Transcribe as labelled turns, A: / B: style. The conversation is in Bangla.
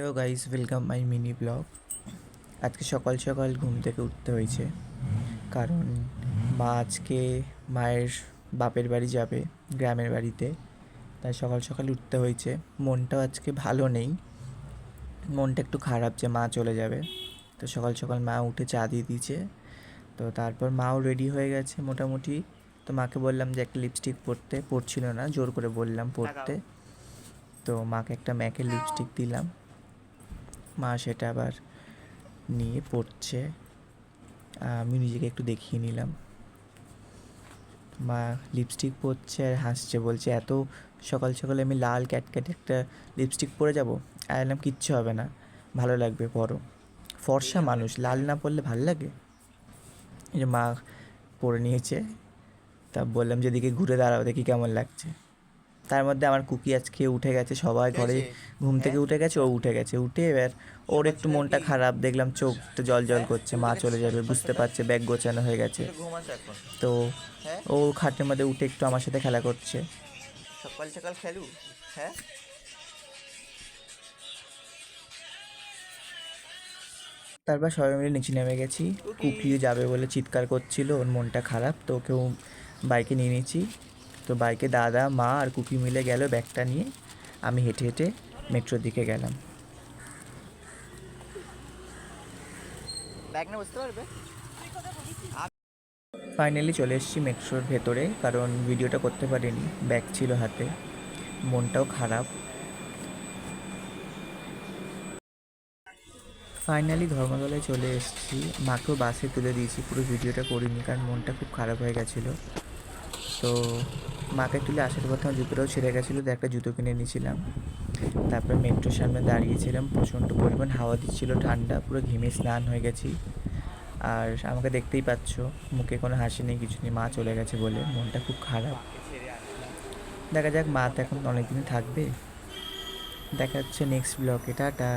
A: Hello guys, welcome my mini blog. আজকে সকাল সকাল ঘুম থেকে উঠতে হয়েছে, কারণ মা আজকে মায়ের বাপের বাড়ি যাবে, গ্রামের বাড়িতে। তাই সকাল সকাল উঠতে হয়েছে। মনটাও আজকে ভালো নেই, মনটা একটু খারাপ যে মা চলে যাবে। তো সকাল সকাল মা উঠে চা দিয়ে দিয়েছে। তো তারপর মাও রেডি হয়ে গেছে মোটামুটি। তো মাকে বললাম যে একটা লিপস্টিক পরছিল না, জোর করে বললাম পরতে। তো মাকে একটা ম্যাকের লিপস্টিক দিলাম, মা সেটা আবার নিয়ে পড়ছে। আমি নিজেকে একটু দেখিয়ে নিলাম। মা লিপস্টিক পরছে আর হাসছে, বলছে এত সকাল সকালে আমি লাল ক্যাটক্যাট একটা লিপস্টিক পরে যাব। আর এলাম কিচ্ছু হবে না, ভালো লাগবে, পরো। ফর্সা মানুষ, লাল না পরলে ভাল লাগে। এই যে মা পরে নিয়েছে, তা বললাম যেদিকে ঘুরে দাঁড়াও, দেখি কেমন লাগছে। তার মধ্যে আমার কুকি আজকে উঠে গেছে, সবাই ঘরে ঘুম থেকে উঠে গেছে, ও উঠে গেছে। উঠে এবার ওর একটু মনটা খারাপ, দেখলাম চোখটা জল জল করছে, মা চলে যাবে বুঝতে পারছে, ব্যাগ গোছানো হয়ে গেছে। তো ও খাটের মধ্যে উঠে একটু আমার সাথে খেলা করছে।
B: সকাল সকাল খেলু। হ্যাঁ,
A: তারপর সবাই মিলে নিচে নেমে গেছি। কুকি যাবে বলে চিৎকার করছিল, ওর মনটা খারাপ, তো ওকেও বাইকে নিয়ে নিয়েছি। তো বাইকে দাদা, মা আর কুকি মিলে গেল ব্যাগটা নিয়ে। আমি হেঁটে হেঁটে মেট্রোর দিকে গেলাম।
B: ব্যাগ না বুঝতে পারবে।
A: ফাইনালি চলে এসেছি মেট্রোর ভেতরে, কারণ ভিডিওটা করতে পারিনি, ব্যাগ ছিল হাতে, মনটাও খারাপ। ফাইনালি ধর্মতলায় চলে এসেছি, মাকেও বাসে তুলে দিয়েছি, পুরো ভিডিওটা করিনি কারণ মনটা খুব খারাপ হয়ে গেছিলো। তো মাকে তুলে আসার পথে আমার জুতোটাও ছিঁড়ে গেছিলো, তো একটা জুতো কিনে নিয়েছিলাম। তারপর মেট্রোর সামনে দাঁড়িয়েছিলাম, প্রচণ্ড পরিমাণ হাওয়া দিচ্ছিলো, ঠান্ডা, পুরো ঘেমে স্নান হয়ে গেছি। আর আমাকে দেখতেই পাচ্ছ, মুখে কোনো হাসি নেই, কিছু নেই, মা চলে গেছে বলে মনটা খুব খারাপ। দেখা যাক, মা তো এখন অনেক দিন থাকবে। দেখা হচ্ছে নেক্সট ব্লগে, টাটা।